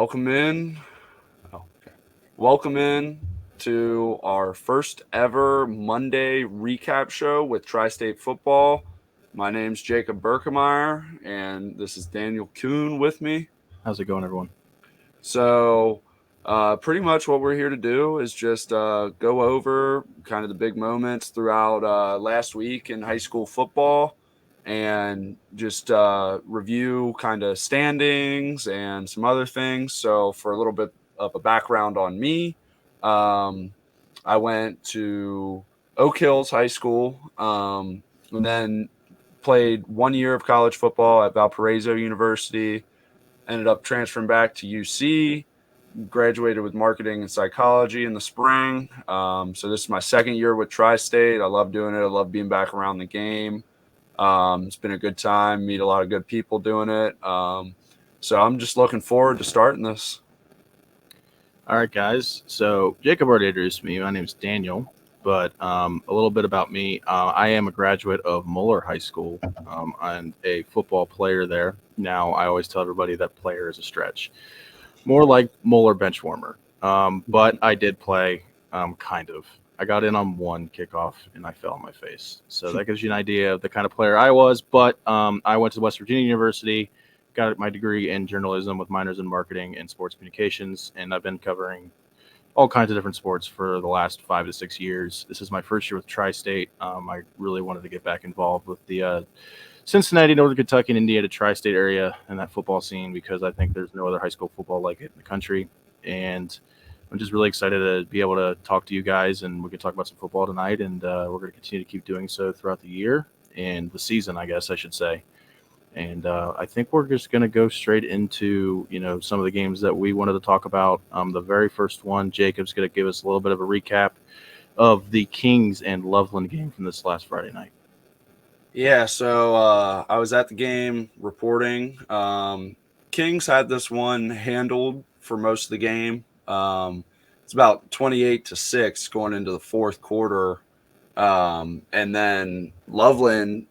welcome in. Welcome in to our first ever Monday recap show with Tri-State Football. My name's Jacob Berkemeier, and this is Daniel Kuhn with me. How's it going, everyone? So, pretty much what we're here to do is just go over kind of the big moments throughout last week in high school football and just review kind of standings and some other things. So, for a little bit of a background on me, I went to Oak Hills High School and then played 1 year of college football at Valparaiso University. Ended up transferring back to UC, graduated with marketing and psychology in the spring. So this is my second year with Tri-State. I love doing it. I love being back around the game. It's been a good time, meet a lot of good people doing it. So I'm just looking forward to starting this. All right, guys. So Jacob already introduced me. My name is Daniel, but a little bit about me. I am a graduate of Moeller High School. I'm a football player there. Now, I always tell everybody that player is a stretch. More like Moeller bench warmer. But I did play, kind of. I got in on one kickoff, and I fell on my face. So that gives you an idea of the kind of player I was. But I went to West Virginia University, got my degree in journalism with minors in marketing and sports communications, and I've been covering all kinds of different sports for the last 5 to 6 years. This is my first year with Tri-State. I really wanted to get back involved with the Cincinnati, Northern Kentucky, and Indiana Tri-State area and that football scene because I think there's no other high school football like it in the country. And I'm just really excited to be able to talk to you guys, and we can talk about some football tonight, and we're going to continue to keep doing so throughout the year and the season, I guess I should say. And I think we're just going to go straight into, some of the games that we wanted to talk about. The very first one, Jacob's going to give us a little bit of a recap of the Kings and Loveland game from this last Friday night. Yeah, so I was at the game reporting. Kings had this one handled for most of the game. It's about 28-6 going into the fourth quarter. And then Loveland,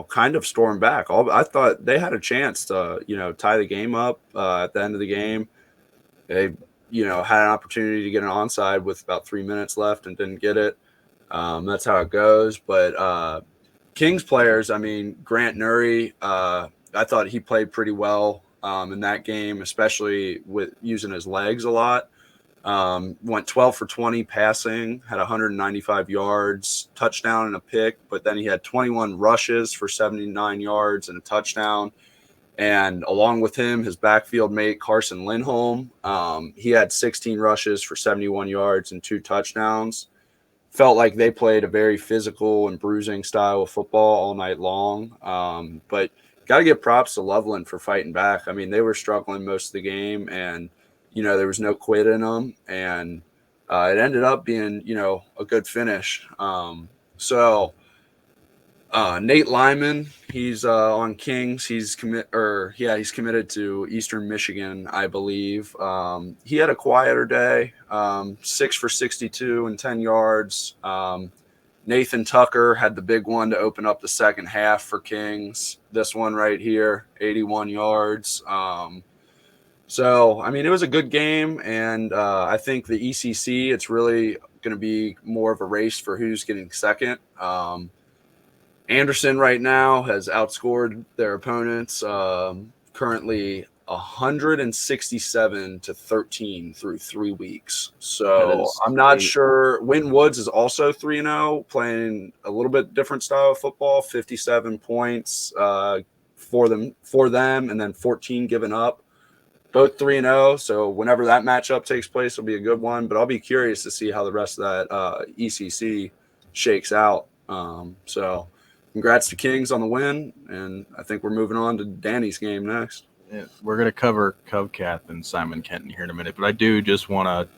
kind of stormed back. I thought they had a chance to, tie the game up at the end of the game. They, had an opportunity to get an onside with about 3 minutes left and didn't get it. That's how it goes. But Kings players, Grant Nuri, I thought he played pretty well in that game, especially with using his legs a lot. Went 12 for 20 passing, had 195 yards, touchdown and a pick, but then he had 21 rushes for 79 yards and a touchdown. And along with him, his backfield mate, Carson Lindholm, he had 16 rushes for 71 yards and 2 touchdowns. Felt like they played a very physical and bruising style of football all night long. But got to give props to Loveland for fighting back. They were struggling most of the game, and there was no quit in them, and it ended up being, a good finish. Nate Lyman, he's on Kings. He's committed to Eastern Michigan, I believe. He had a quieter day, 6 for 62 and 10 yards. Nathan Tucker had the big one to open up the second half for Kings. This one right here, 81 yards. It was a good game, and I think the ECC, it's really going to be more of a race for who's getting second. Anderson right now has outscored their opponents currently 167-13 through 3 weeks. So I'm not sure. Wynn Woods is also 3-0, playing a little bit different style of football, 57 points for them, and then 14 given up. Both 3-0, so whenever that matchup takes place, will be a good one. But I'll be curious to see how the rest of that ECC shakes out. So congrats to Kings on the win, and I think we're moving on to Danny's game next. Yeah, we're going to cover Covcath and Simon Kenton here in a minute, but I do just want to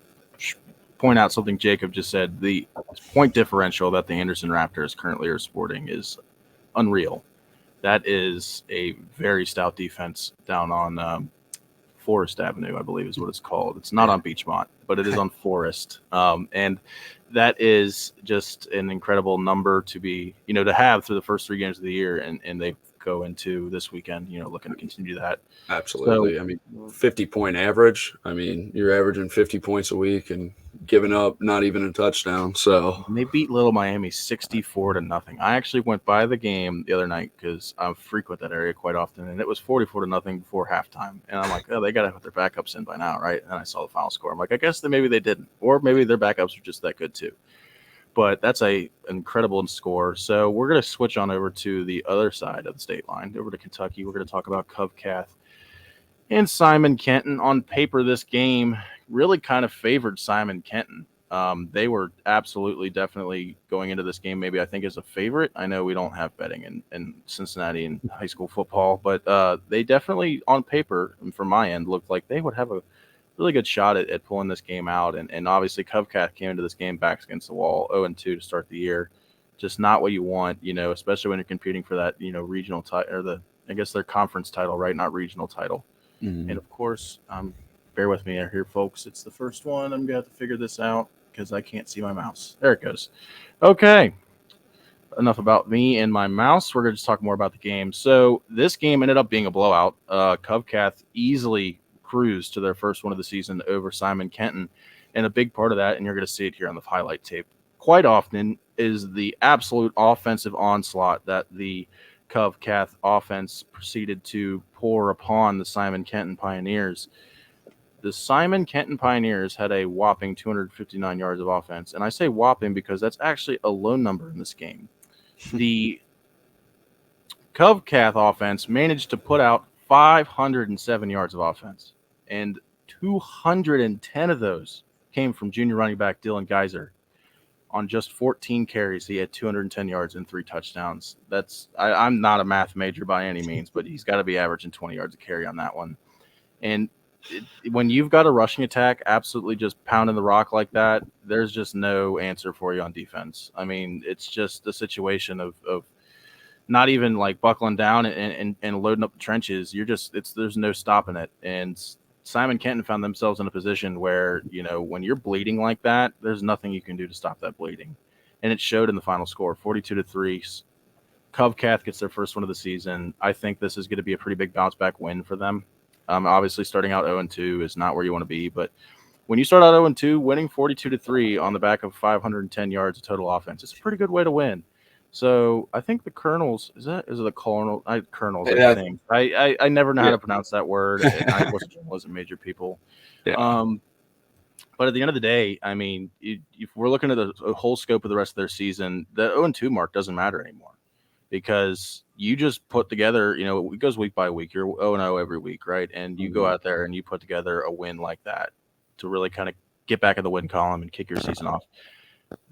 point out something Jacob just said. The point differential that the Anderson Raptors currently are sporting is unreal. That is a very stout defense down on Forest Avenue, I believe is what it's called. It's not on Beachmont, but it is on Forest. And that is just an incredible number to be, to have through the first 3 games of the year. And they've go into this weekend, looking to continue that. Absolutely. So, I mean, 50-point average. I mean, you're averaging 50 points a week and giving up not even a touchdown. So they beat Little Miami 64-0. I actually went by the game the other night because I frequent that area quite often, and it was 44-0 before halftime. And I'm like, oh, they got to put their backups in by now, right? And I saw the final score. I'm like, I guess that maybe they didn't, or maybe their backups are just that good too. But that's an incredible score. So we're going to switch on over to the other side of the state line, over to Kentucky. We're going to talk about Covcath and Simon Kenton. On paper, this game really kind of favored Simon Kenton. They were absolutely, definitely going into this game, maybe I think as a favorite. I know we don't have betting in Cincinnati in high school football, but they definitely, on paper, and from my end, looked like they would have a really good shot at pulling this game out. And obviously, Covcath came into this game backs against the wall, 0-2 to start the year. Just not what you want, especially when you're competing for that, regional title, or I guess their conference title, right? Not regional title. And of course, bear with me here, folks. It's the first one. I'm going to have to figure this out because I can't see my mouse. There it goes. Okay. Enough about me and my mouse. We're going to just talk more about the game. So this game ended up being a blowout. Covcath easily cruised to their first one of the season over Simon Kenton. And a big part of that, and you're going to see it here on the highlight tape, quite often is the absolute offensive onslaught that the Covcath offense proceeded to pour upon the Simon Kenton Pioneers. The Simon Kenton Pioneers had a whopping 259 yards of offense. And I say whopping because that's actually a low number in this game. The Covcath offense managed to put out 507 yards of offense. And 210 of those came from junior running back Dylan Geyser. On just 14 carries, he had 210 yards and 3 touchdowns. I'm not a math major by any means, but he's got to be averaging 20 yards a carry on that one. And when you've got a rushing attack absolutely just pounding the rock like that, there's just no answer for you on defense. I mean, it's just the situation of not even like buckling down and loading up the trenches. There's no stopping it. And Simon Kenton found themselves in a position where, when you're bleeding like that, there's nothing you can do to stop that bleeding. And it showed in the final score, 42-3. Covcath gets their first one of the season. I think this is going to be a pretty big bounce back win for them. Obviously, starting out 0-2 is not where you want to be, but when you start out 0-2, winning 42-3 on the back of 510 yards of total offense, it's a pretty good way to win. So I think the Colonels is it the Colonel? Colonels, I think. I never know how to pronounce that word, and I wasn't major people. yeah. But at the end of the day, I mean, if we're looking at the whole scope of the rest of their season, the 0-2 mark doesn't matter anymore because you just put together, it goes week by week. You're 0-0 every week, right? And you go out there and you put together a win like that to really kind of get back in the win column and kick your season off.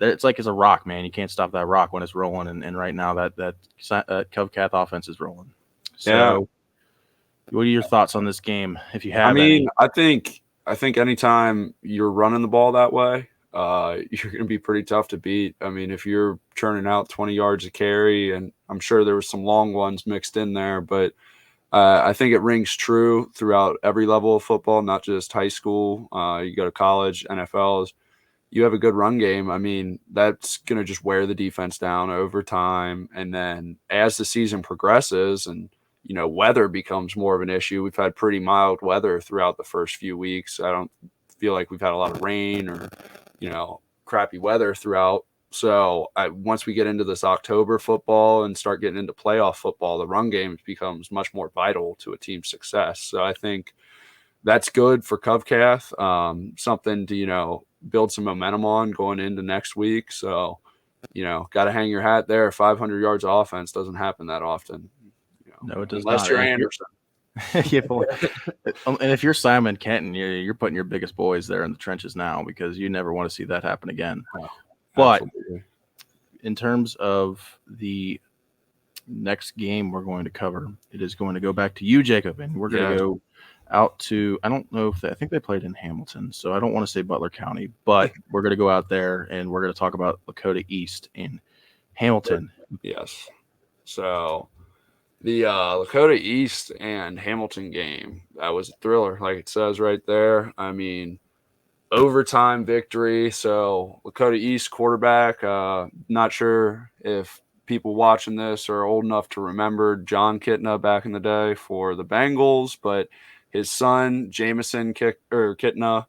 It's like it's a rock, man. You can't stop that rock when it's rolling, and right now that Covcath offense is rolling. So, what are your thoughts on this game, if you have any? I think anytime you're running the ball that way, you're going to be pretty tough to beat. I mean, if you're churning out 20 yards a carry, and I'm sure there were some long ones mixed in there, but I think it rings true throughout every level of football, not just high school. You go to college, NFLs. You have a good run game. I mean, that's going to just wear the defense down over time. And then as the season progresses and, weather becomes more of an issue, we've had pretty mild weather throughout the first few weeks. I don't feel like we've had a lot of rain or, crappy weather throughout. So once we get into this October football and start getting into playoff football, the run game becomes much more vital to a team's success. So I think that's good for Covcath. Something to, build some momentum on going into next week. So, got to hang your hat there. 500 yards of offense doesn't happen that often. No, it does unless not. You're Anderson. And if you're Simon Kenton, you're putting your biggest boys there in the trenches now because you never want to see that happen again. Oh, but in terms of the next game we're going to cover, it is going to go back to you, Jacob, and we're going to go out to, I don't know I think they played in Hamilton, so I don't want to say Butler County, but we're going to go out there and we're going to talk about Lakota East in Hamilton. Yes. So the Lakota East and Hamilton game, that was a thriller, like it says right there. I mean, overtime victory. So Lakota East quarterback, not sure if people watching this are old enough to remember John Kitna back in the day for the Bengals, but his son, Jameson Kitna,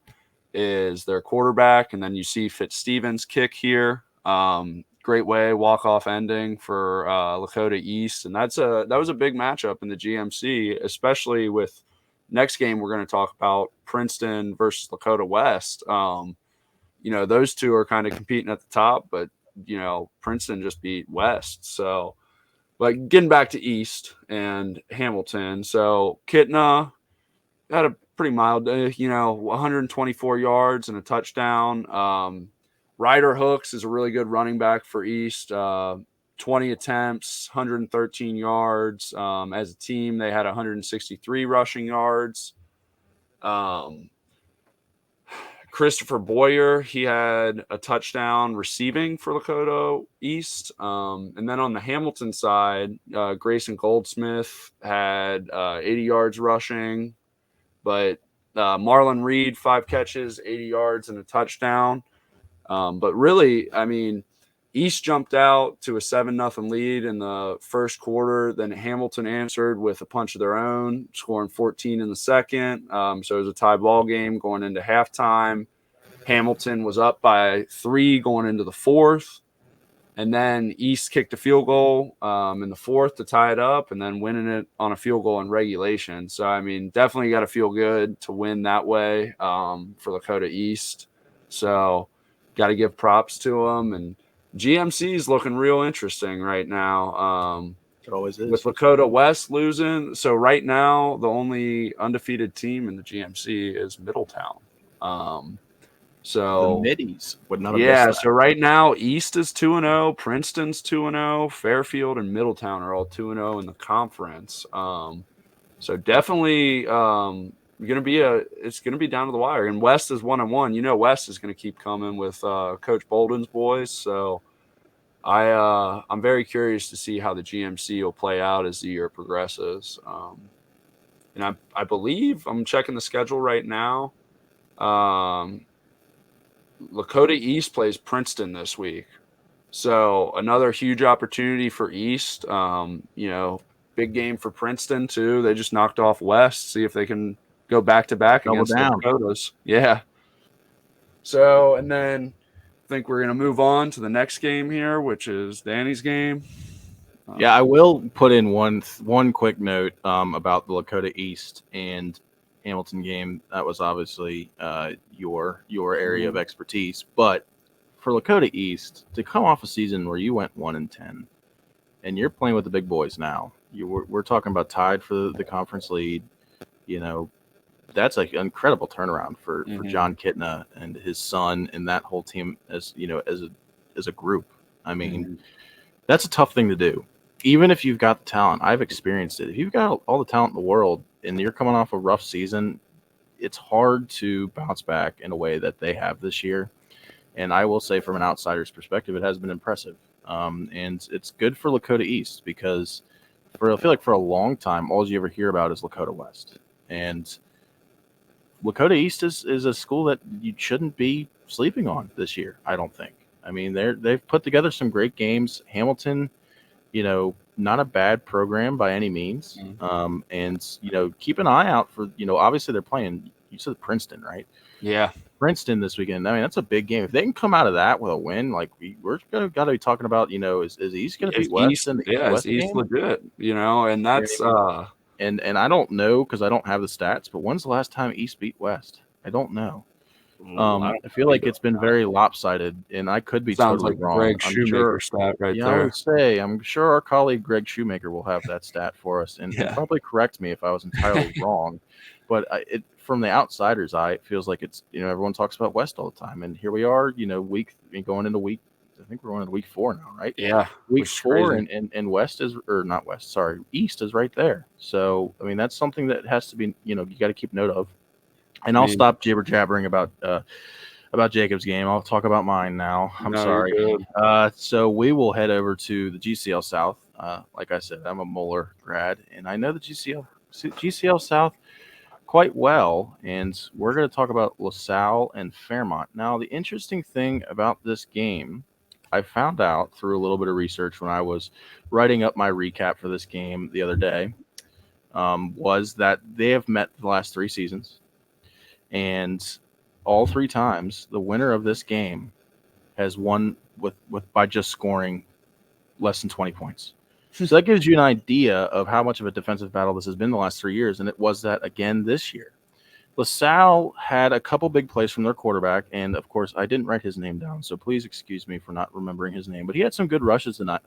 is their quarterback. And then you see Fitzstevens kick here. Great way, walk-off ending for Lakota East. And that was a big matchup in the GMC, especially with next game we're going to talk about, Princeton versus Lakota West. Those two are kind of competing at the top, but, Princeton just beat West. So, but getting back to East and Hamilton. So Kitna had a pretty mild day, 124 yards and a touchdown. Ryder Hooks is a really good running back for East. 20 attempts, 113 yards. As a team, they had 163 rushing yards. Christopher Boyer, he had a touchdown receiving for Lakota East. And then on the Hamilton side, Grayson Goldsmith had 80 yards rushing. But Marlon Reed, 5 catches, 80 yards, and a touchdown. But really, I mean, East jumped out to a 7-0 lead in the first quarter. Then Hamilton answered with a punch of their own, scoring 14 in the second. So it was a tie ball game going into halftime. Hamilton was up by 3 going into the fourth. And then East kicked a field goal in the fourth to tie it up, and then winning it on a field goal in regulation. So, I mean, definitely got to feel good to win that way for Lakota East. So, got to give props to them. And GMC is looking real interesting right now. It always is. With Lakota West losing. So, right now, the undefeated team in the GMC is Middletown. So the Middies would not have yeah, missed that. so right now East is 2-0, Princeton's 2-0, Fairfield and Middletown are all 2-0 in the conference. So definitely it's gonna be down to the wire. And West is 1-1. West is gonna keep coming with Coach Bolden's boys. So I'm very curious to see how the GMC will play out as the year progresses. And I believe I'm checking the schedule right now. Lakota East plays Princeton this week. So another huge opportunity for East. Big game for Princeton too. They just knocked off West. See if they can go back-to-back against the Dakotas. Yeah. So, and then I think we're going to move on to the next game here, which is Danny's game. Yeah, I will put in one quick note about the Lakota East and Hamilton game. That was obviously your area of expertise, but for Lakota East to come off a season where you went 1-10 and you're playing with the big boys now, we're talking about tied for the conference lead. That's an incredible turnaround for John Kitna and his son and that whole team as a group. I mean, that's a tough thing to do. Even if you've got the talent, I've experienced it. If you've got all the talent in the world and you're coming off a rough season, it's hard to bounce back in a way that they have this year. And I will say from an outsider's perspective, it has been impressive. And it's good for Lakota East because I feel like for a long time, all you ever hear about is Lakota West. And Lakota East is a school that you shouldn't be sleeping on this year, I don't think. I mean, they've put together some great games. Hamilton, not a bad program by any means. And, keep an eye out for, obviously they're playing, you said Princeton, right? Yeah. Princeton this weekend. I mean, that's a big game. If they can come out of that with a win, like we're got to be talking about, is East going to beat West in the West East game? legit, and that's and I don't know because I don't have the stats, but when's the last time East beat West? I don't know. I feel like it's been very lopsided, and I could be sounds totally like wrong. Greg Shoemaker stat right there. I would say I'm sure our colleague Greg Shoemaker will have that stat for us and probably correct me if I was entirely wrong. But from the outsider's eye, it feels like it's everyone talks about West all the time, and here we are, going into week. I think we're going into week 4 now, right? Yeah, week 4, and West is not West. Sorry, East is right there. So I mean, that's something that has to be you got to keep note of. And I'll stop jibber jabbering about Jacob's game. I'll talk about mine now. I'm sorry. So we will head over to the GCL South. Like I said, I'm a Moeller grad, and I know the GCL South quite well. And we're going to talk about LaSalle and Fairmont. Now, the interesting thing about this game, I found out through a little bit of research when I was writing up my recap for this game the other day, was that they have met the last 3 seasons, and all 3 times the winner of this game has won with by just scoring less than 20 points. So that gives you an idea of how much of a defensive battle this has been the last 3 years, and it was that again this year. LaSalle had a couple big plays from their quarterback, and of course, I didn't write his name down, so please excuse me for not remembering his name. But he had some good rushes tonight.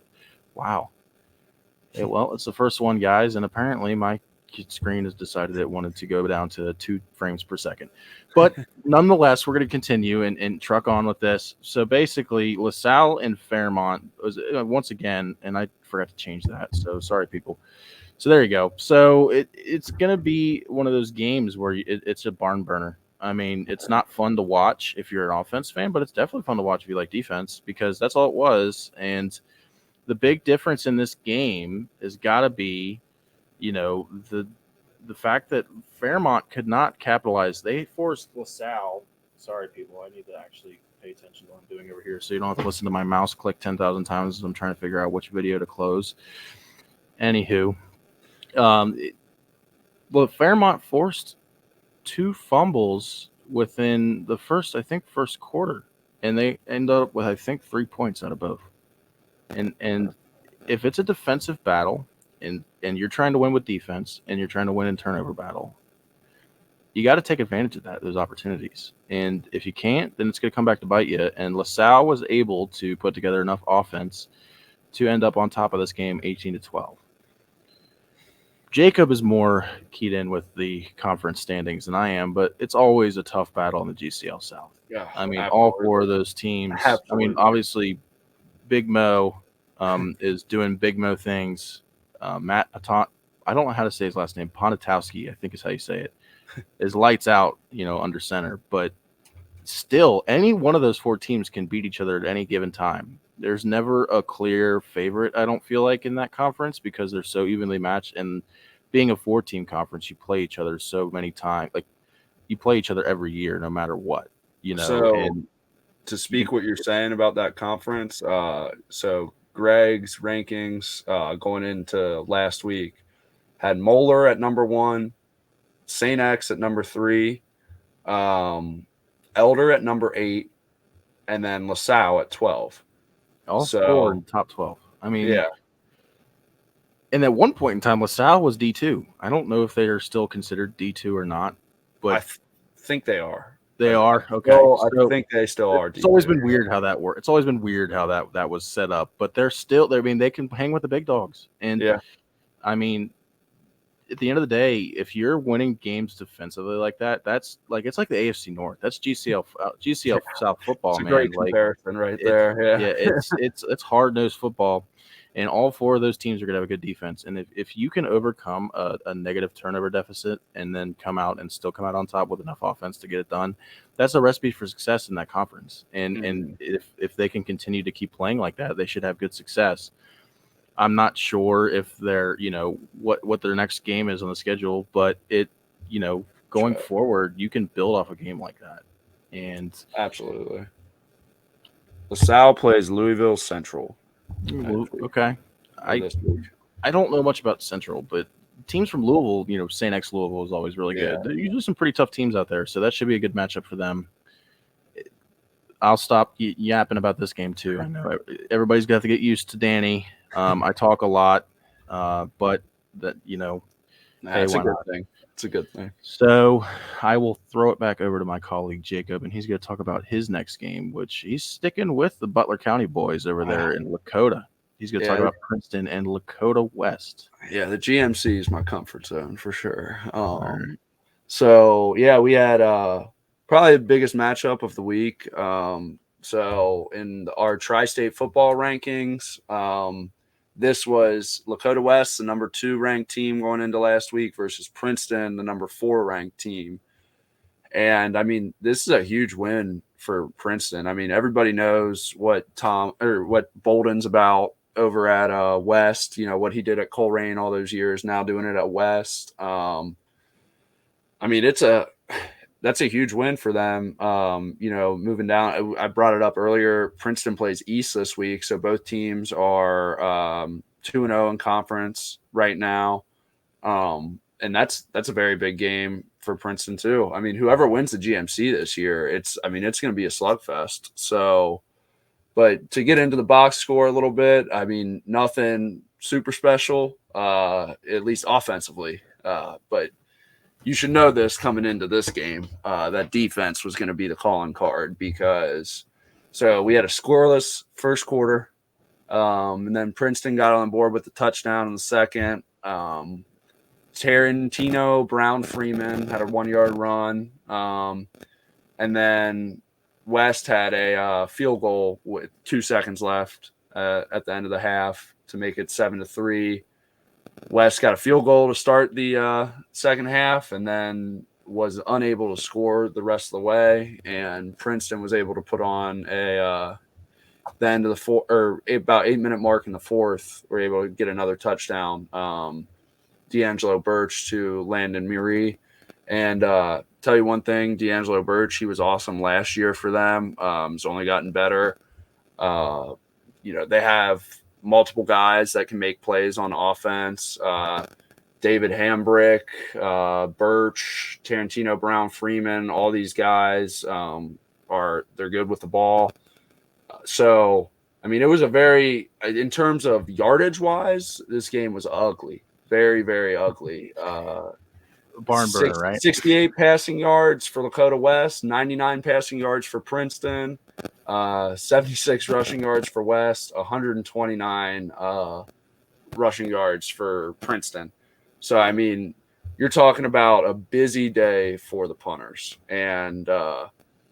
Wow. Well, it's the first one, guys, and apparently my screen has decided it wanted to go down to 2 frames per second. But nonetheless, we're going to continue and truck on with this. So basically, LaSalle and Fairmont was once again, and I forgot to change that. So sorry, people. So there you go. So it's going to be one of those games where it's a barn burner. I mean, it's not fun to watch if you're an offense fan, but it's definitely fun to watch if you like defense, because that's all it was. And the big difference in this game has got to be, the fact that Fairmont could not capitalize. They forced LaSalle. Sorry, people. I need to actually pay attention to what I'm doing over here, so you don't have to listen to my mouse click 10,000 times as I'm trying to figure out which video to close. Anywho, Fairmont forced 2 fumbles within the first quarter, and they ended up with 3 points out of both. And if it's a defensive battle and you're trying to win with defense and you're trying to win in turnover battle, you got to take advantage of those opportunities. And if you can't, then it's going to come back to bite you. And LaSalle was able to put together enough offense to end up on top of this game 18-12. Jacob is more keyed in with the conference standings than I am, but it's always a tough battle in the GCL South. Yeah, I mean, absolutely. all 4 of those teams. Absolutely. I mean, obviously, Big Mo is doing Big Mo things. Matt Paton, I don't know how to say his last name. Ponatowski, I think is how you say it, is lights out, under center. But still, any one of those 4 teams can beat each other at any given time. There's never a clear favorite, I don't feel like, in that conference, because they're so evenly matched. And being a 4-team conference, you play each other so many times. Like, you play each other every year, no matter what, So, and to speak what you're saying about that conference, so Greg's rankings going into last week had Moeller at number 1, St. X at number 3, Elder at number 8, and then LaSalle at 12. all 4 in top 12. I mean, yeah. And at one point in time, LaSalle was D2. I don't know if they are still considered D2 or not, but I think they are. They are? Okay. Well, I think they still are. It's always been weird how that works. It's always been weird how that was set up, but they're still there. I mean, they can hang with the big dogs. And yeah, I mean, at the end of the day, if you're winning games defensively like that, that's like, it's like the AFC North. That's GCL South football, it's a man. great comparison right there. Yeah, it's hard-nosed football. And all 4 of those teams are going to have a good defense. And if you can overcome a negative turnover deficit and then come out on top with enough offense to get it done, that's a recipe for success in that conference. And if they can continue to keep playing like that, they should have good success. I'm not sure if they're, what their next game is on the schedule, but going forward, you can build off a game like that. And absolutely. LaSalle plays Louisville Central. Okay. I don't know much about Central, but teams from Louisville, St. X Louisville is always really good. There's usually some pretty tough teams out there, so that should be a good matchup for them. I'll stop yapping about this game too. I know everybody's got to get used to Danny. I talk a lot, but that it's a good thing. It's a good thing. So I will throw it back over to my colleague Jacob, and he's going to talk about his next game, which he's sticking with the Butler County boys over there in Lakota. He's going to talk about Princeton and Lakota West. Yeah, the GMC is my comfort zone for sure. So yeah, we had probably the biggest matchup of the week. So in our tri-state football rankings, this was Lakota West, the number 2 ranked team going into last week, versus Princeton, the number 4 ranked team. And I mean, this is a huge win for Princeton. I mean, everybody knows what Bolden's about over at West, what he did at Coleraine all those years, now doing it at West. I mean, that's a huge win for them. Moving down, I brought it up earlier. Princeton plays East this week, so both teams are 2-0 in conference right now. And that's a very big game for Princeton too. I mean, whoever wins the GMC this year, it's going to be a slugfest. So, but to get into the box score a little bit, I mean, nothing super special, at least offensively. But you should know this coming into this game, that defense was going to be the calling card because so we had a scoreless first quarter, and then Princeton got on board with the touchdown in the second. Tarantino Brown Freeman had a 1-yard run, and then West had a field goal with 2 seconds left at the end of the half to make it 7-3. West got a field goal to start the second half, and then was unable to score the rest of the way. And Princeton was able to put on the end of the about 8-minute mark in the fourth. Were able to get another touchdown. D'Angelo Birch to Landon Murray. And tell you one thing, D'Angelo Birch, he was awesome last year for them. He's only gotten better. They have multiple guys that can make plays on offense. David Hambrick, Birch, Tarantino Brown Freeman, all these guys they're good with the ball. So, I mean, it was in terms of yardage wise, this game was ugly. Very, very ugly. Barn burner, right? 68 passing yards for Lakota West, 99 passing yards for Princeton, 76 rushing yards for West, 129 rushing yards for Princeton. So, I mean, you're talking about a busy day for the punters. And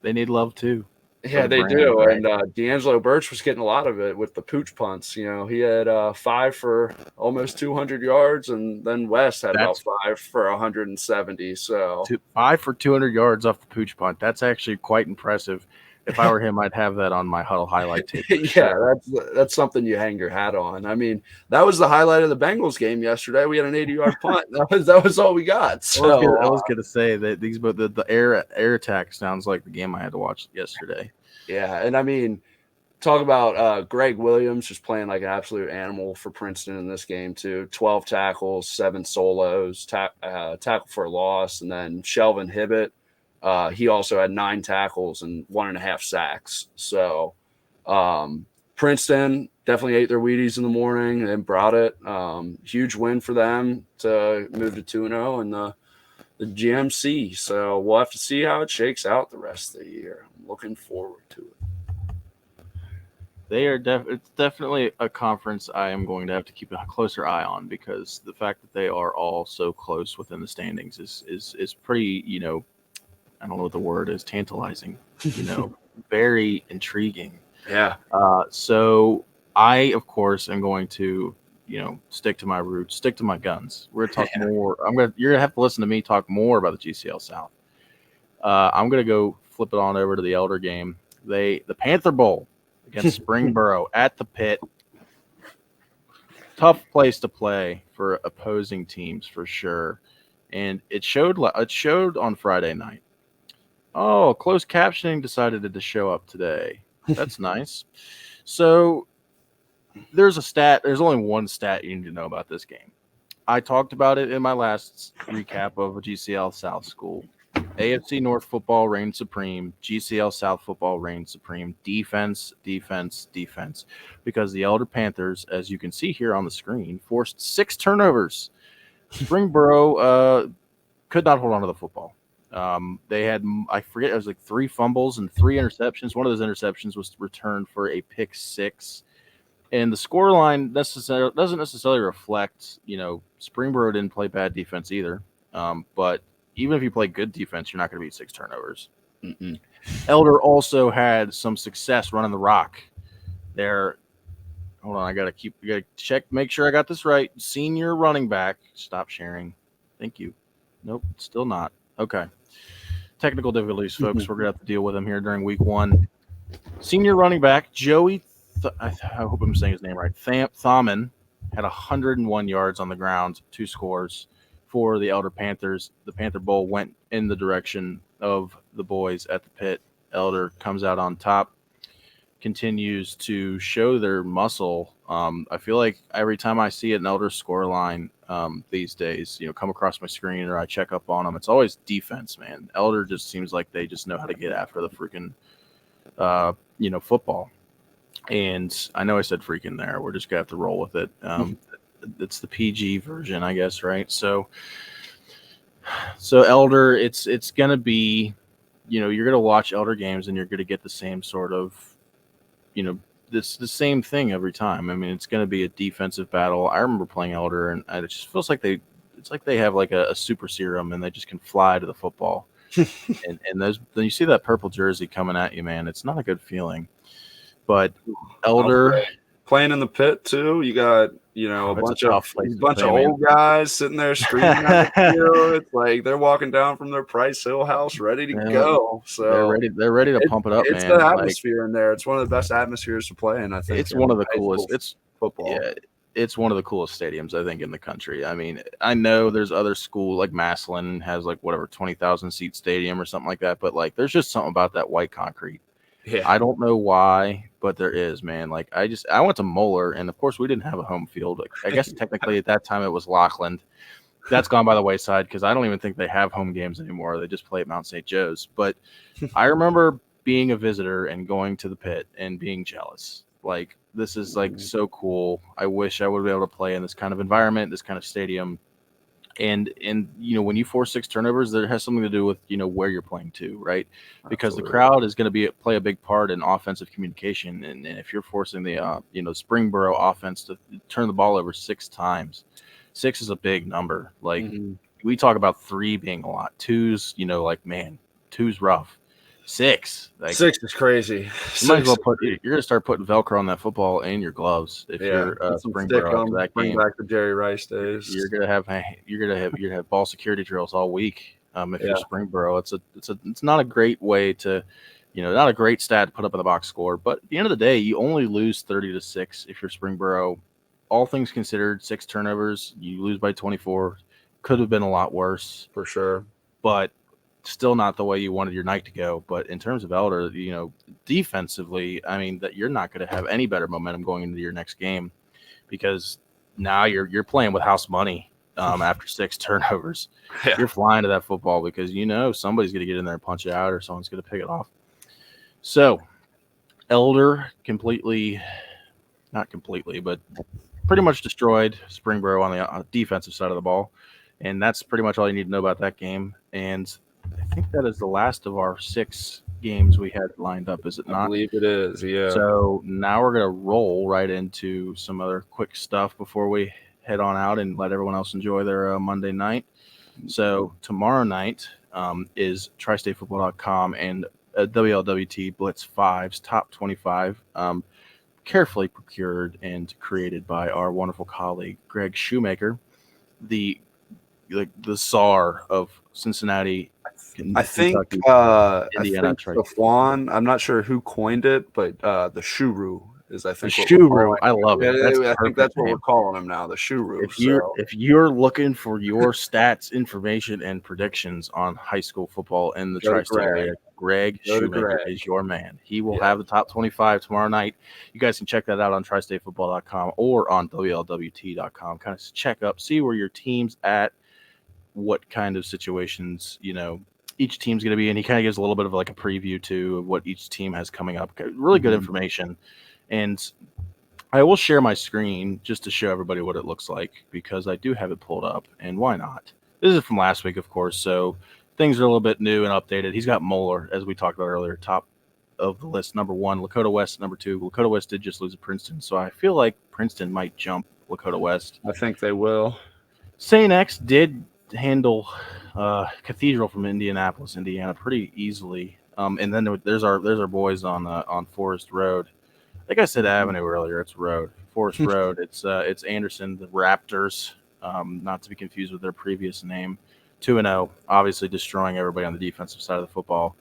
they need love too. Yeah, they do. Right? And D'Angelo Birch was getting a lot of it with the pooch punts. He had 5 for almost 200 yards, and then West had about 5 for 170. So 5 for 200 yards off the pooch punt. That's actually quite impressive. If I were him, I'd have that on my huddle highlight tape. Yeah, sure. That's something you hang your hat on. I mean, that was the highlight of the Bengals game yesterday. We had an 80-yard punt. That was all we got. So I was gonna say that the air attack sounds like the game I had to watch yesterday. Yeah, and I mean, talk about Greg Williams just playing like an absolute animal for Princeton in this game too. 12 tackles, 7 solos, tackle for a loss, and then Shelvin Hibbett. He also had 9 tackles and 1.5 sacks. So Princeton definitely ate their Wheaties in the morning and brought it. Huge win for them to move to 2-0 in the GMC. So we'll have to see how it shakes out the rest of the year. I'm looking forward to it. They are it's definitely a conference I am going to have to keep a closer eye on, because the fact that they are all so close within the standings is pretty, I don't know what the word is, tantalizing, very intriguing. Yeah. So I, of course, am going to, stick to my roots, stick to my guns. We're going to talk more. You're going to have to listen to me talk more about the GCL South. I'm going to go flip it on over to the Elder game. The Panther Bowl against Springboro at the Pit. Tough place to play for opposing teams for sure. And it showed on Friday night. Oh, closed captioning decided to show up today. That's nice. So there's only one stat you need to know about this game. I talked about it in my last recap of a GCL South school. AFC North football reigns supreme. GCL South football reigns supreme. Defense, defense, defense. Because the Elder Panthers, as you can see here on the screen, forced 6 turnovers. Springboro could not hold on to the football. They had, I forget, it was like 3 fumbles and 3 interceptions. One of those interceptions was returned for a pick 6. And the scoreline doesn't necessarily reflect, Springboro didn't play bad defense either. But even if you play good defense, you're not going to beat 6 turnovers. Mm-mm. Elder also had some success running the rock. Hold on, I gotta check, make sure I got this right. Senior running back. Stop sharing. Thank you. Nope, still not. Okay. Technical difficulties, folks. We're gonna have to deal with them here during week 1. Senior running back Joey, I hope I'm saying his name right. Thaman had 101 yards on the ground, 2 scores for the Elder Panthers. The Panther Bowl went in the direction of the boys at the pit. Elder comes out on top, continues to show their muscle. I feel like every time I see an Elder score line these days, come across my screen or I check up on them, it's always defense, man. Elder just seems like they just know how to get after the freaking, football. And I know I said freaking there. We're just gonna have to roll with it. It's the PG version, I guess, right? So Elder, it's gonna be, you're gonna watch Elder games and you're gonna get the same sort of, the same thing every time. I mean, it's gonna be a defensive battle. I remember playing Elder, and it just feels like it's like they have like a super serum and they just can fly to the football. and then you see that purple jersey coming at you, man. It's not a good feeling. But Elder playing in the pit too. You got a bunch of old guys sitting there screaming at the field. It's like they're walking down from their Price Hill house ready to go. So they're ready to pump it up, man. It's the atmosphere in there. It's one of the best atmospheres to play in. I think it's one of the coolest. It's football. Yeah, it's one of the coolest stadiums I think in the country. I mean, I know there's other school like Massillon has like 20,000 seat stadium or something like that, but like there's just something about that white concrete. Yeah. I don't know why, but there is, man. Like I went to Moeller, and of course we didn't have a home field. I guess technically at that time it was Lockland. That's gone by the wayside because I don't even think they have home games anymore. They just play at Mount St. Joe's. But I remember being a visitor and going to the pit and being jealous. Like this is like so cool. I wish I would be able to play in this kind of environment, this kind of stadium. And when you force 6 turnovers, that has something to do with where you're playing to, right? Because Absolutely. The crowd is going to play a big part in offensive communication, and if you're forcing the Springboro offense to turn the ball over 6 times, 6 is a big number. Like we talk about 3 being a lot, 2's man, 2's rough. 6, 6 is crazy. You might as well you're going to start putting Velcro on that football in your gloves if you're Springboro after that bring game. Back the Jerry Rice days. You're gonna have ball security drills all week. If you're Springboro, it's not a great way to, not a great stat to put up in the box score. But at the end of the day, you only lose 30-6 if you're Springboro. All things considered, 6 turnovers, you lose by 24. Could have been a lot worse for sure, but still not the way you wanted your night to go. But in terms of Elder, defensively, I mean that you're not going to have any better momentum going into your next game because now you're playing with house money after 6 turnovers. Yeah. You're flying to that football because somebody's going to get in there and punch it out or someone's going to pick it off. So Elder not completely, but pretty much destroyed Springboro on the defensive side of the ball. And that's pretty much all you need to know about that game. And I think that is the last of our 6 games we had lined up, is it not? I believe it is, yeah. So now we're going to roll right into some other quick stuff before we head on out and let everyone else enjoy their Monday night. So tomorrow night is tristatefootball.com and WLWT Blitz 5's Top 25, carefully procured and created by our wonderful colleague, Greg Shoemaker, the czar of Cincinnati. I think Flan. I'm not sure who coined it, but the Shuru is. I think the Shuru. I love it. I think that's what we're calling him now, the Shuru. If you're looking for your stats, information, and predictions on high school football in the tri-state area, Greg Shoemaker is your man. He will have the top 25 tomorrow night. You guys can check that out on tristatefootball.com or on WLWT.com. Kind of check up, see where your team's at, what kind of situations each team's going to be in. He kind of gives a little bit of like a preview to what each team has coming up. Really good information. And I will share my screen just to show everybody what it looks like because I do have it pulled up. And why not? This is from last week, of course. So things are a little bit new and updated. He's got Moeller, as we talked about earlier, top of the list, number 1. Lakota West, number 2. Lakota West did just lose to Princeton. So I feel like Princeton might jump Lakota West. I think they will. St. X did handle Cathedral from Indianapolis, Indiana, pretty easily. And then there's our boys on Forest Road. I think I said Avenue earlier. It's Road, Forest Road. It's Anderson, the Raptors, not to be confused with their previous name. 2-0, obviously destroying everybody on the defensive side of the football.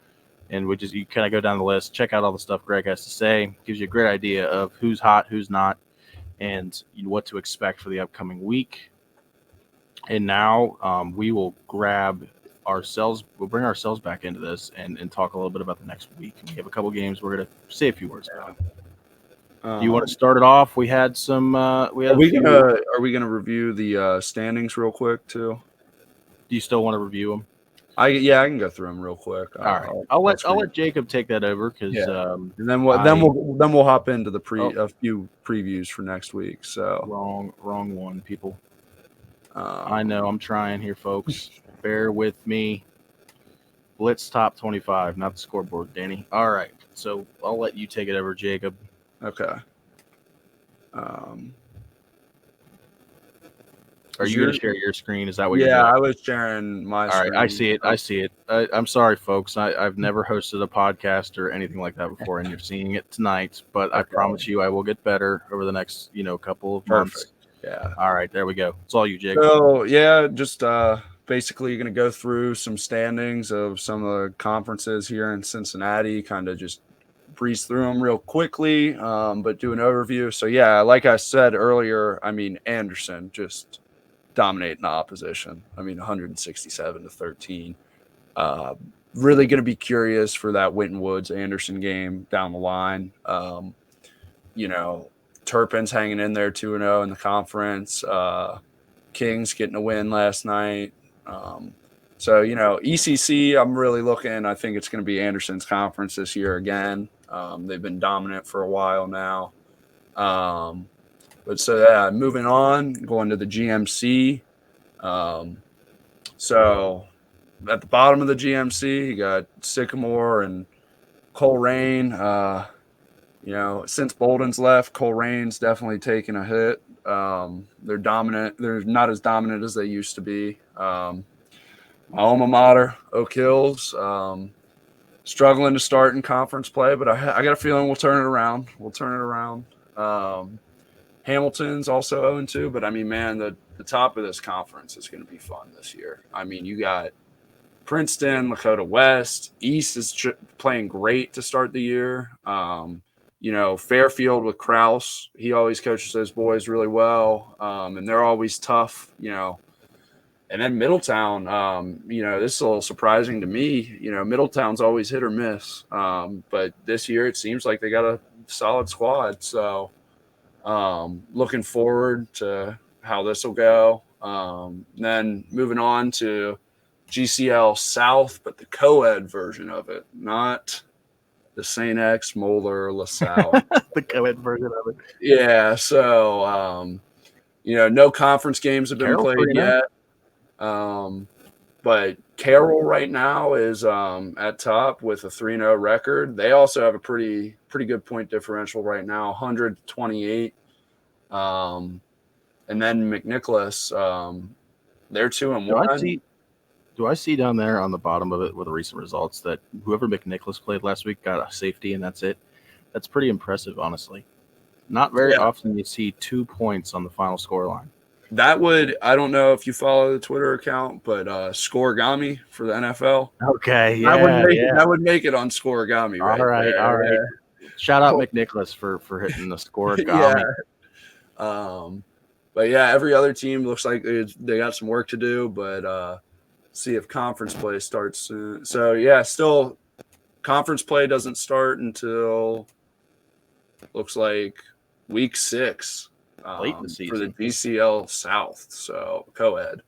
And you kind of go down the list, check out all the stuff Greg has to say, gives you a great idea of who's hot, who's not, and what to expect for the upcoming week. And now we will grab we'll bring ourselves back into this and talk a little bit about the next week. We have a couple games we're gonna say a few words about. Do you want to start it off? We had some. Are we gonna review the standings real quick too? Do you still want to review them? I can go through them real quick. All right, I'll let Jacob take that over because and then we'll hop into the a few previews for next week. So wrong one, people. I know I'm trying here, folks. Bear with me. Blitz top 25, not the scoreboard, Danny. All right, so I'll let you take it over, Jacob. Okay. Are you going to share your screen? Is that what you're doing? Yeah, I was sharing my screen. All right, I see it. I'm sorry, folks. I've never hosted a podcast or anything like that before, and you're seeing it tonight. But I promise you I will get better over the next, couple of months. Yeah. All right, there we go. It's all you, Jacob. So, just basically you're going to go through some standings of some of the conferences here in Cincinnati, kind of just breeze through them real quickly, but do an overview. So, like I said earlier, Anderson just dominating the opposition. 167-13. Really going to be curious for that Winton Woods Anderson game down the line. Turpin's hanging in there 2-0 in the conference. Kings getting a win last night. ECC, I'm really looking. I think it's going to be Anderson's conference this year again. They've been dominant for a while now. Moving on, going to the GMC. So at the bottom of the GMC, you got Sycamore and Coleraine. Since Bolden's left, Coleraine's definitely taken a hit. They're dominant. They're not as dominant as they used to be. My alma mater, Oak Hills, struggling to start in conference play, but I got a feeling we'll turn it around. Hamilton's also 0-2, but the top of this conference is going to be fun this year. You got Princeton, Lakota West, East is playing great to start the year. Fairfield with Krause, he always coaches those boys really well, and they're always tough. And then Middletown, this is a little surprising to me. Middletown's always hit or miss, but this year it seems like they got a solid squad. So looking forward to how this will go. Then moving on to GCL South, but the co-ed version of it, not the St. X, Moeller, LaSalle. The co-ed version of it. Yeah, so, no conference games have been played yet. But Carroll right now is at top with a 3-0 record. They also have a pretty good point differential right now, 128. And then McNicholas, they're 2-1. Do I see down there on the bottom of it with the recent results that whoever McNicholas played last week got a safety and that's it? That's pretty impressive, honestly. Not very often you see 2 points on the final score line. I don't know if you follow the Twitter account, but Scoregami for the NFL. Okay, that would make it on Scoregami. All right. Shout out McNicholas for hitting the Scoregami. But every other team looks like they got some work to do, but see if conference play starts soon. So still conference play doesn't start until looks like week 6. Late in the season for the GCL South, so co-ed.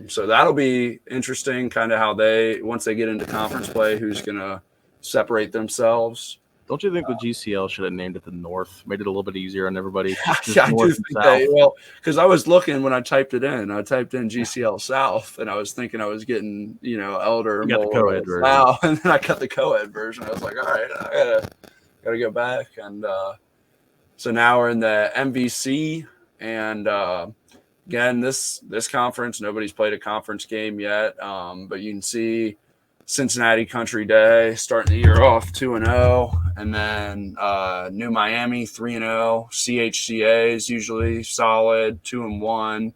So that'll be interesting, kind of how once they get into conference play, who's going to separate themselves. Don't you think the GCL should have named it the North, made it a little bit easier on everybody? I do think because I was looking when I typed it in. I typed in GCL South, and I was thinking I was getting, Elder. You got the co-ed version. Wow, and then I got the co-ed version. I was like, all right, I gotta go back and. So now we're in the MVC, and again, this conference, nobody's played a conference game yet, but you can see Cincinnati Country Day starting the year off 2-0, and then New Miami 3-0. CHCA is usually solid 2-1.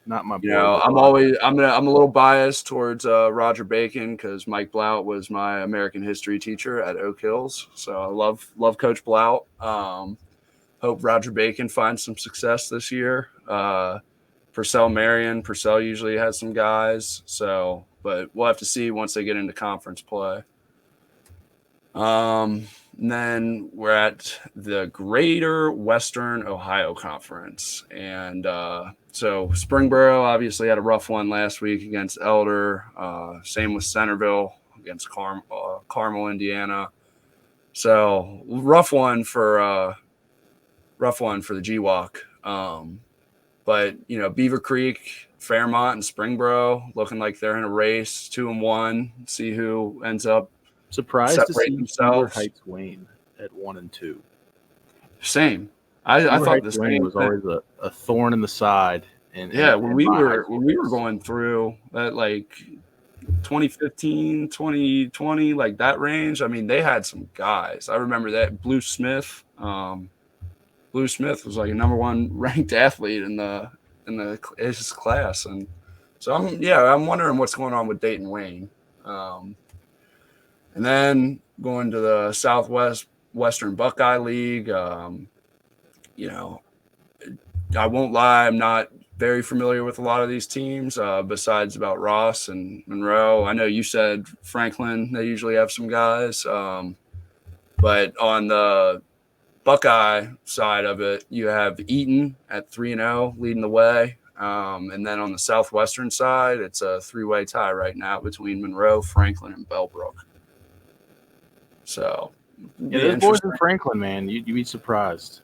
Not my boy. I'm a little biased towards Roger Bacon because Mike Blount was my American history teacher at Oak Hills, so I love Coach Blount. Hope Roger Bacon finds some success this year. Purcell usually has some guys. So, but we'll have to see once they get into conference play. And then we're at the Greater Western Ohio Conference. And so Springboro obviously had a rough one last week against Elder. Same with Centerville against Carmel, Indiana. So rough one for the GWAC. But Beaver Creek, Fairmont, and Springboro looking like they're in a race, 2-1. See who ends up Surprised to separate see themselves. Heights Wayne at 1-2. Same. I thought the Wayne same was thing. always a thorn in the side. When we were going through that, like 2015, 2020, like that range. I mean, they had some guys. I remember that Blue Smith. Blue Smith was like a number 1 ranked athlete in his class, and so I'm wondering what's going on with Dayton Wayne. And then going to the Western Buckeye League. I won't lie, I'm not very familiar with a lot of these teams, besides about Ross and Monroe. I know you said Franklin, they usually have some guys. But on the Buckeye side of it, you have Eaton at 3-0 leading the way. And then on the Southwestern side, it's a 3-way tie right now between Monroe, Franklin, and Bellbrook. So, those boys in Franklin, man, you'd be surprised.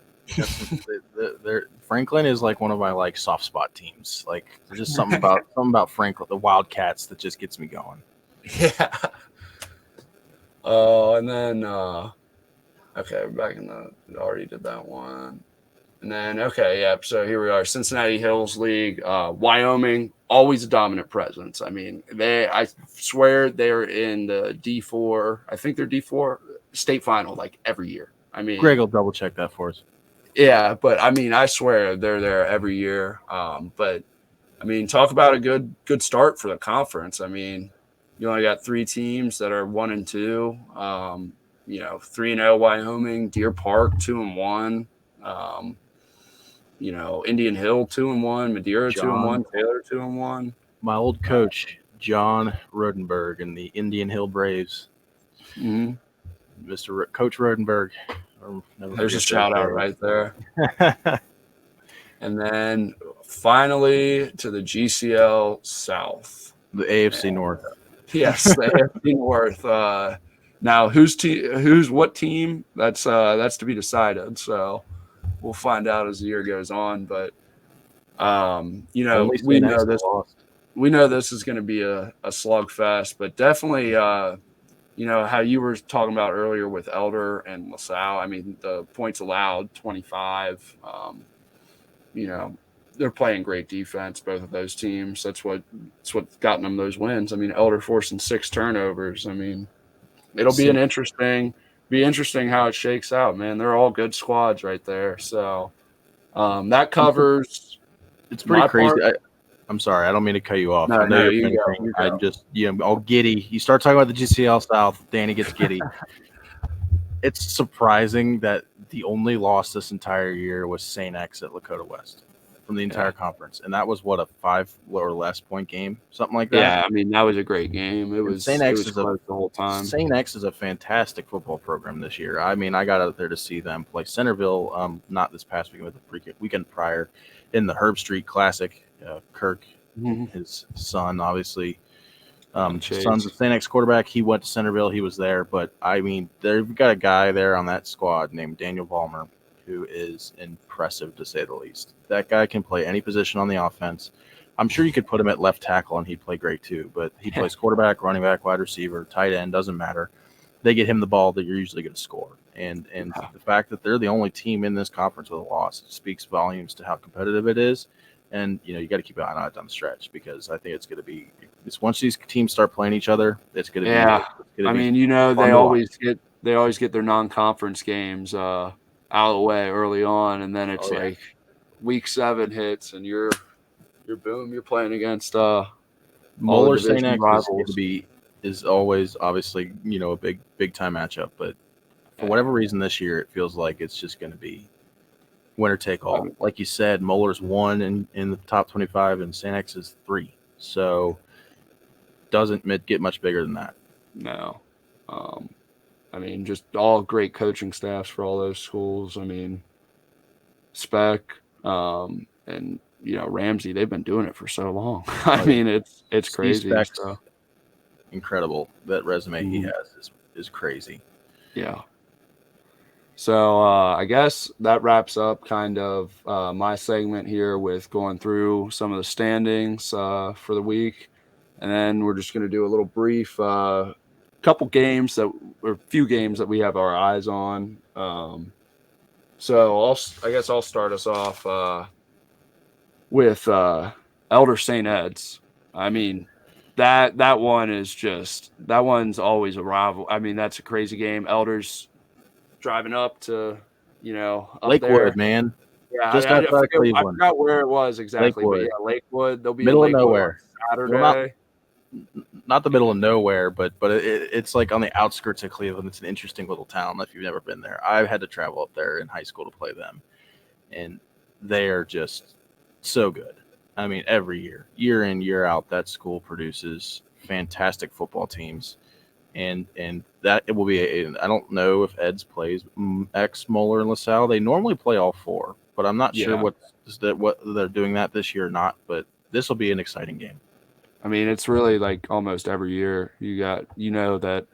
Franklin is like one of my soft spot teams. Like there's just something about Franklin, the Wildcats, that just gets me going. Yeah. And then okay, back in already did that one. And then so here we are, Cincinnati Hills League, Wyoming, always a dominant presence. I mean, I swear they're in the D4. I think they're D4 state final like every year. I mean, Greg will double check that for us. Yeah, but I mean, I swear they're there every year. But I mean, talk about a good start for the conference. I mean, you only got 3 teams that are 1-2. 3-0 Wyoming, Deer Park 2-1. Indian Hill 2-1, Madeira 2-1, Taylor 2-1. My old coach John Rodenberg and the Indian Hill Braves. Mm-hmm. Mr. Coach Rodenberg. There's a shout out right there. And then finally to the GCL South, the AFC North. Yes, the AFC North. Now, who's what team? That's to be decided. So we'll find out as the year goes on. But we know this. We know this is going to be a slugfest, but definitely. How you were talking about earlier with Elder and LaSalle. I mean, the points allowed 25. They're playing great defense, both of those teams. That's what's gotten them those wins. I mean, Elder forcing 6 turnovers. I mean, it'll be interesting how it shakes out, man. They're all good squads right there. So that covers. It's pretty crazy. I'm sorry, I don't mean to cut you off. I know you're finishing. I'm just, all giddy. You start talking about the GCL South, Danny gets giddy. It's surprising that the only loss this entire year was St. X at Lakota West from the entire conference, and that was a 5 or less point game, something like that. Yeah, I mean that was a great game. It was St. X the whole time. St. X is a fantastic football program this year. I mean, I got out there to see them play Centerville, not this past weekend, but the weekend prior in the Herb Street Classic. Kirk, his son, obviously, son's a St. X quarterback. He went to Centerville. He was there. But, I mean, they've got a guy there on that squad named Daniel Ballmer who is impressive, to say the least. That guy can play any position on the offense. I'm sure you could put him at left tackle, and he'd play great too. But he plays quarterback, running back, wide receiver, tight end, doesn't matter. They get him the ball that you're usually going to score. And the fact that they're the only team in this conference with a loss speaks volumes to how competitive it is. And, you got to keep an eye on it down the stretch, because I think it's going to be – once these teams start playing each other, it's going to be – Yeah. I mean, they always get their non-conference games out of the way early on, and then it's like week 7 hits, and you're playing against Moeller St. X is always obviously, a big time matchup, but for whatever reason this year, it feels like it's just going to be winner take all. Like you said, Moeller's 1 in the top 25, and St. X is 3. So doesn't get much bigger than that. No. I mean, just all great coaching staffs for all those schools. I mean, Speck, and Ramsey, they've been doing it for so long. I mean, it's crazy. So. Incredible. That resume he has is crazy. Yeah. So I guess that wraps up kind of my segment here with going through some of the standings for the week, and then we're just going to do a little brief few games that we have our eyes on. So I guess I'll start us off with Elder St. Ed's. I mean, that one's always a rival. I mean, that's a crazy game. Elder's driving up to, up Lakewood, there. Man. Yeah, Just I outside Cleveland. forgot where it was exactly, Lakewood. but yeah, Lakewood. They'll be middle in Lakewood of nowhere. Saturday. Well, not the middle of nowhere, but it's like on the outskirts of Cleveland. It's an interesting little town if you've never been there. I've had to travel up there in high school to play them, and they are just so good. I mean, every year in, year out, that school produces fantastic football teams, and that it will be. I don't know if Ed's plays X, Moeller, and LaSalle. They normally play all 4, but I'm not sure what they're doing that this year or not. But this will be an exciting game. I mean, it's really like almost every year you got that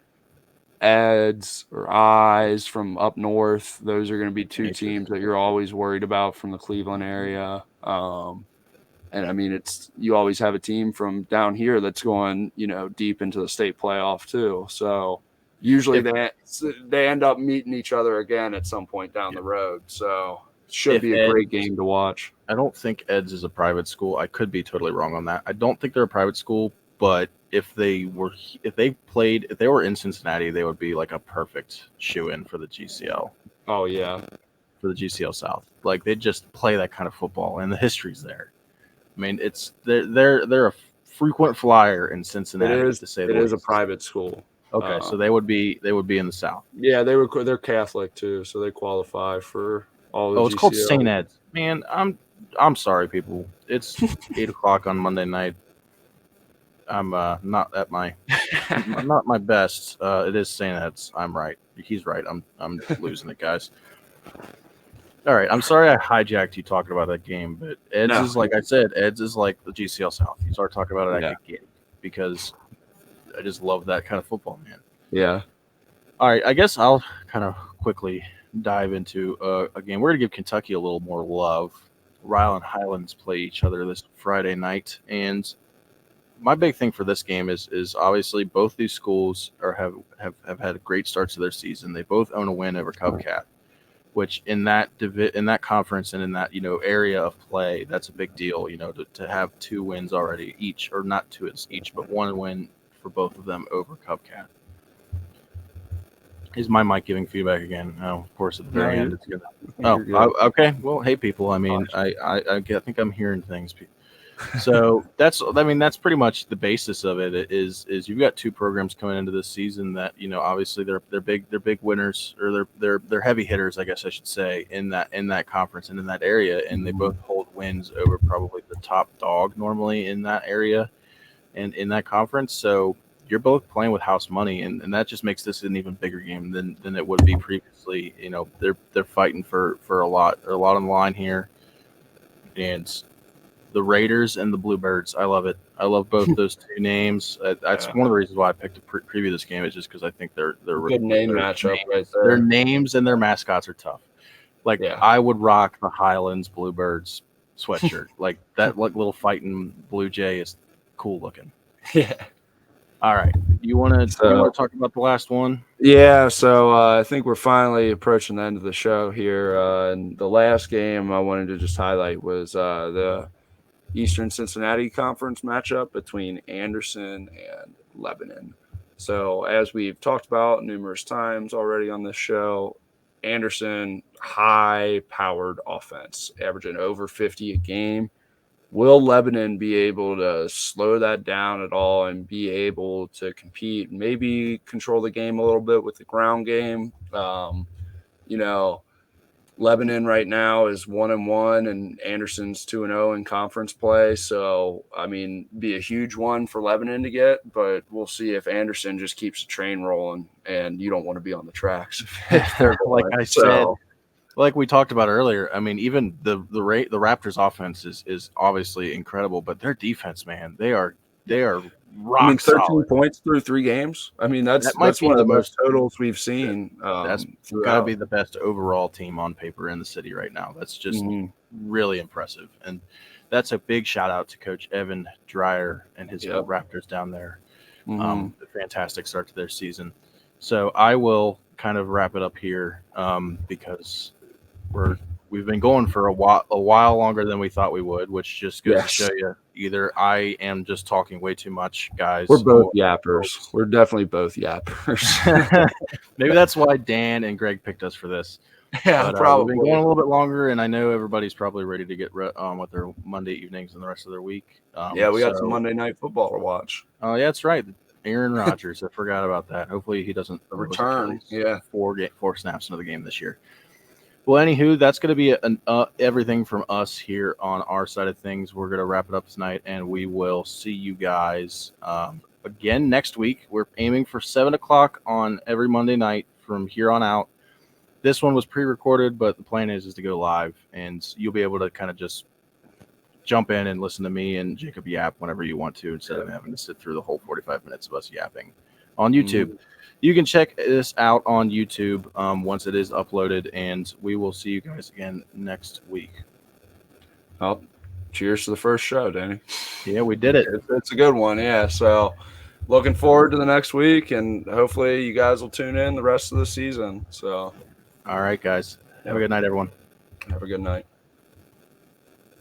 Eds or Eyes from up north. Those are going to be 2 teams that you're always worried about from the Cleveland area. And I mean, you always have a team from down here that's going, deep into the state playoff too. So usually they end up meeting each other again at some point down the road. So it should be a great game to watch. I don't think Ed's is a private school. I could be totally wrong on that. I don't think they're a private school, but if they were in Cincinnati, they would be like a perfect shoe-in for the GCL. Oh yeah, for the GCL South. Like they just play that kind of football, and the history's there. I mean, they're a frequent flyer in Cincinnati. It is, to say it is a private school. Okay, so they would be in the South. Yeah, they're Catholic too, so they qualify for all the GCL. It's called St. Ed's. Man, I'm sorry, people. It's 8:00 on Monday night. I'm not at my not my best. It is St. Ed's. I'm right. He's right. I'm losing it, guys. All right, I'm sorry I hijacked you talking about that game, but Ed's is like I said, Ed's is like the GCL South. You start talking about it, I get it because I just love that kind of football, man. Yeah. All right, I guess I'll kind of quickly dive into a game. We're going to give Kentucky a little more love. Ryle and Highlands play each other this Friday night, and my big thing for this game is obviously both these schools have had great starts to their season. They both own a win over Cubcat, which in that conference and in that area of play, that's a big deal. To have 2 wins already each, or not 2 each, but 1 win for both of them over Cubcat. Is my mic giving feedback again? Oh, of course, at the very end it's good. Okay. Well, hey people. I mean, I think I'm hearing things. So that's pretty much the basis of it. Is you've got 2 programs coming into this season that obviously they're big winners, or they're heavy hitters, I guess I should say, in that conference and in that area, and they both hold wins over probably the top dog normally in that area and in that conference. So you're both playing with house money, and that just makes this an even bigger game than it would be previously. They're fighting for a lot on the line here, and the Raiders and the Bluebirds. I love it. I love both those 2 names. That's one of the reasons why I picked to preview this game, is just because I think they're good name matchup right there. Their names and their mascots are tough. I would rock the Highlands Bluebirds sweatshirt. Like that little fighting Blue Jay is cool looking. Yeah. All right. You want to talk about the last one? Yeah. So I think we're finally approaching the end of the show here. And the last game I wanted to just highlight was the Eastern Cincinnati Conference matchup between Anderson and Lebanon. So as we've talked about numerous times already on this show, Anderson, high-powered offense, averaging over 50 a game. Will Lebanon be able to slow that down at all and be able to compete, maybe control the game a little bit with the ground game? Lebanon right now is 1-1, and Anderson's 2-0 in conference play. So, I mean, be a huge one for Lebanon to get, but we'll see if Anderson just keeps the train rolling, and you don't want to be on the tracks if they're Like going. I said, like we talked about earlier, I mean, even the Raptors offense is obviously incredible, but their defense, man, they are rock I mean, 13 solid. points through 3 games. I mean, That might that's be one the of the best most. totals we've seen That's got to throughout. be the best overall team on paper in the city right now. That's just really impressive, and that's a big shout out to Coach Evan Dreyer and his Raptors down there. A fantastic start to their season. So I will kind of wrap it up here because we've been going for a while longer than we thought we would, which just goes to show you either I am just talking way too much, guys. We're both yappers. We're definitely both yappers. Maybe that's why Dan and Greg picked us for this. Yeah, but, probably. We've been going a little bit longer, and I know everybody's probably ready to get with their Monday evenings and the rest of their week. We got some Monday Night Football to watch. Oh, yeah, that's right. Aaron Rodgers. I forgot about that. Hopefully he doesn't return. Yeah, 4 snaps into the game this year. Well, anywho, that's going to be everything from us here on our side of things. We're going to wrap it up tonight, and we will see you guys again next week. We're aiming for 7 o'clock on every Monday night from here on out. This one was pre-recorded, but the plan is to go live, and you'll be able to kind of just jump in and listen to me and Jacob yap whenever you want to instead of having to sit through the whole 45 minutes of us yapping on YouTube. You can check this out on YouTube once it is uploaded, and we will see you guys again next week. Well, cheers to the first show, Danny. Yeah, we did it. It's a good one, yeah. So looking forward to the next week, and hopefully you guys will tune in the rest of the season. So, all right, guys. Have a good night, everyone. Have a good night.